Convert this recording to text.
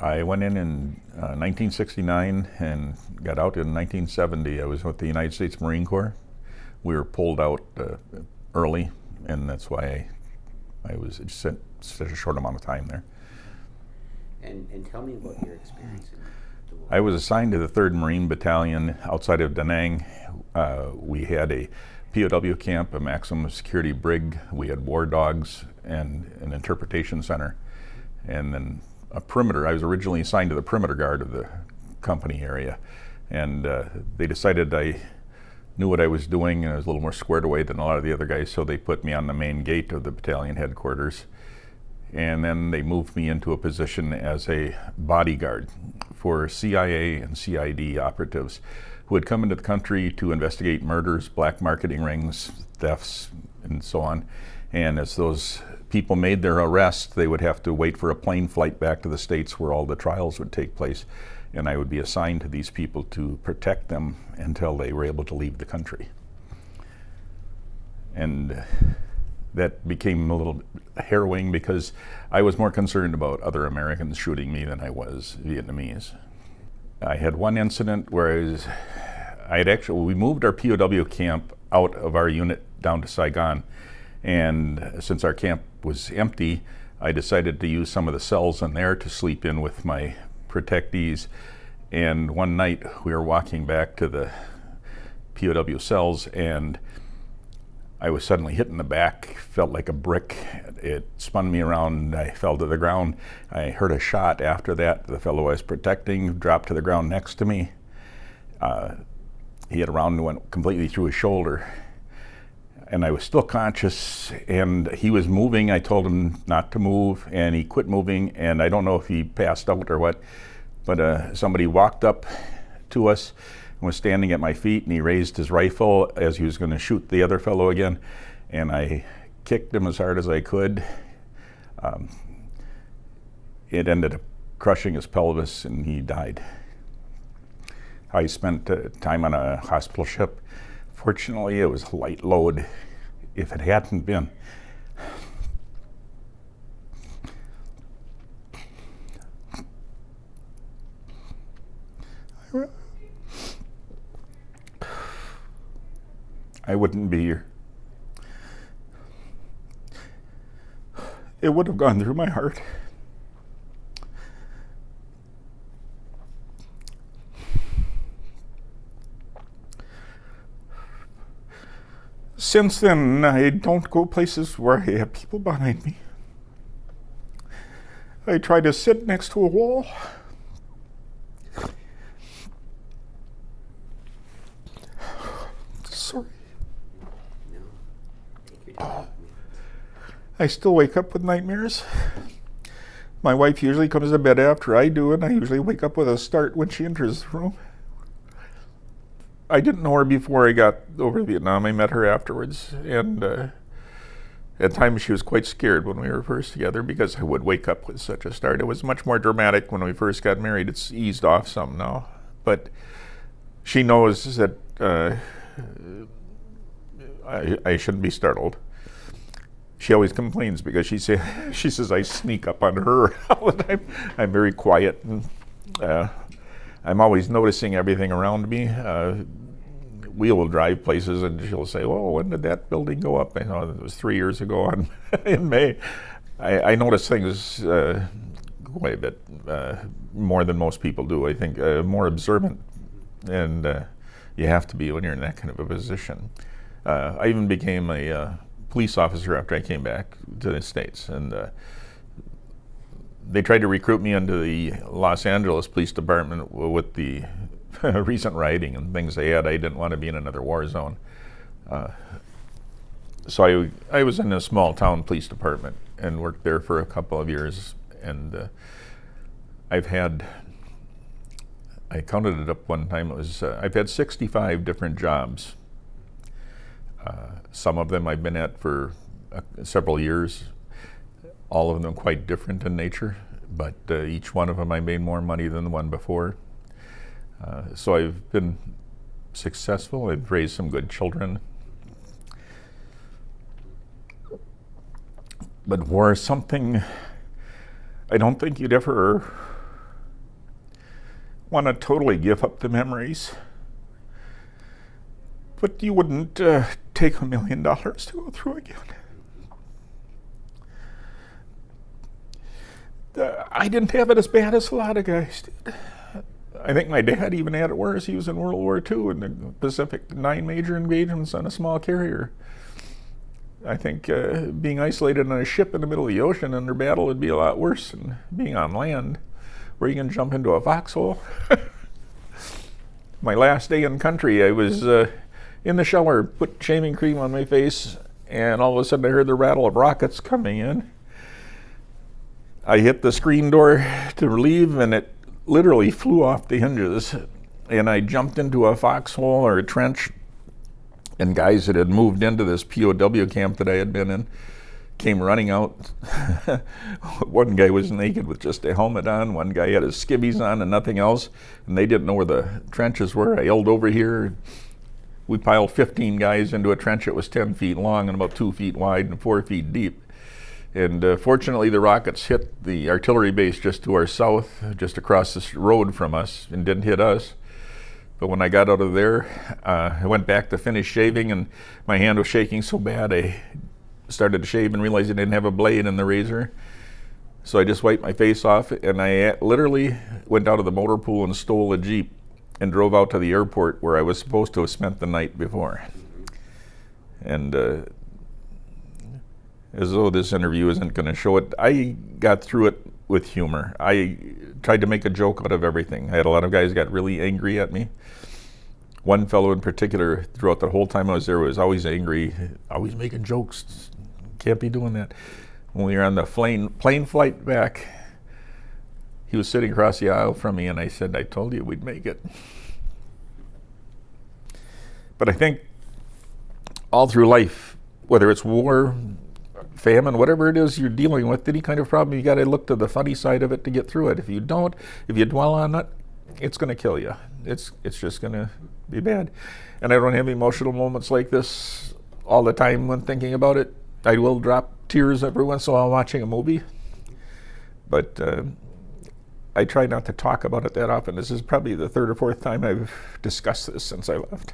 I went in 1969 and got out in 1970. I was with the United States Marine Corps. We were pulled out early, and that's why I was just such a short amount of time there. And tell me about your experience in the war. I was assigned to the 3rd Marine Battalion outside of Da Nang. We had a POW camp, a maximum security brig. We had war dogs and an interpretation center. And then a perimeter. I was originally assigned to the perimeter guard of the company area. And they decided I knew what I was doing and I was a little more squared away than a lot of the other guys, so they put me on the main gate of the battalion headquarters. And then they moved me into a position as a bodyguard for CIA and CID operatives who had come into the country to investigate murders, black marketing rings, thefts, and so on. And as those people made their arrest, they would have to wait for a plane flight back to the States where all the trials would take place. And I would be assigned to these people to protect them until they were able to leave the country. And that became a little harrowing because I was more concerned about other Americans shooting me than I was Vietnamese. I had one incident where we moved our POW camp out of our unit down to Saigon, and since our camp was empty, I decided to use some of the cells in there to sleep in with my protectees. And one night we were walking back to the POW cells, and I was suddenly hit in the back, felt like a brick. It spun me around, I fell to the ground. I heard a shot after that. The fellow I was protecting dropped to the ground next to me. He had a round and went completely through his shoulder. And I was still conscious, and he was moving. I told him not to move, and he quit moving, and I don't know if he passed out or what, but somebody walked up to us and was standing at my feet, and he raised his rifle as he was going to shoot the other fellow again, and I kicked him as hard as I could. It ended up crushing his pelvis, and he died. I spent time on a hospital ship. Fortunately, it was light load. If it hadn't been, I wouldn't be here. It would have gone through my heart. Since then, I don't go places where I have people behind me. I try to sit next to a wall. Sorry. No, take your time. I still wake up with nightmares. My wife usually comes to bed after I do, and I usually wake up with a start when she enters the room. I didn't know her before I got over to Vietnam. I met her afterwards, and at times she was quite scared when we were first together because I would wake up with such a start. It was much more dramatic when we first got married. It's eased off some now, but she knows that I shouldn't be startled. She always complains because she says I sneak up on her all the time. I'm very quiet, and I'm always noticing everything around me. We will drive places, and she'll say, "Oh, when did that building go up?" I know it was 3 years ago in May. I notice things quite a bit more than most people do. I think more observant, and you have to be when you're in that kind of a position. I even became a police officer after I came back to the States, and they tried to recruit me into the Los Angeles Police Department with the recent rioting and things they had. I didn't want to be in another war zone. So I was in a small town police department and worked there for a couple of years. And I counted it up one time, I've had 65 different jobs. Some of them I've been at for several years, all of them quite different in nature, but each one of them I made more money than the one before. So I've been successful. I've raised some good children. But war is something I don't think you'd ever want to totally give up the memories. But you wouldn't take $1 million to go through again. I didn't have it as bad as a lot of guys did. I think my dad even had it worse. He was in World War II in the Pacific 9 major engagements on a small carrier. I think being isolated on a ship in the middle of the ocean under battle would be a lot worse than being on land, where you can jump into a foxhole. My last day in country, I was in the shower, put shaving cream on my face, and all of a sudden I heard the rattle of rockets coming in. I hit the screen door to leave, and it literally flew off the hinges. And I jumped into a foxhole or a trench, and guys that had moved into this POW camp that I had been in came running out. One guy was naked with just a helmet on. One guy had his skivvies on and nothing else, and they didn't know where the trenches were. I yelled over here. We piled 15 guys into a trench that was 10 feet long and about 2 feet wide and 4 feet deep. And fortunately, the rockets hit the artillery base just to our south, just across this road from us, and didn't hit us. But when I got out of there, I went back to finish shaving, and my hand was shaking so bad I started to shave and realized I didn't have a blade in the razor. So I just wiped my face off, and I literally went out of the motor pool and stole a Jeep and drove out to the airport where I was supposed to have spent the night before. And as though this interview isn't going to show it, I got through it with humor. I tried to make a joke out of everything. I had a lot of guys got really angry at me. One fellow in particular, throughout the whole time I was there, was always angry, always making jokes. Can't be doing that. When we were on the plane flight back, he was sitting across the aisle from me, and I said, "I told you we'd make it." But I think all through life, whether it's war, famine, whatever it is you're dealing with, any kind of problem, you got to look to the funny side of it to get through it. If you don't, if you dwell on it, it's going to kill you. It's just going to be bad. And I don't have emotional moments like this all the time when thinking about it. I will drop tears every once in a while watching a movie, but I try not to talk about it that often. This is probably the third or fourth time I've discussed this since I left.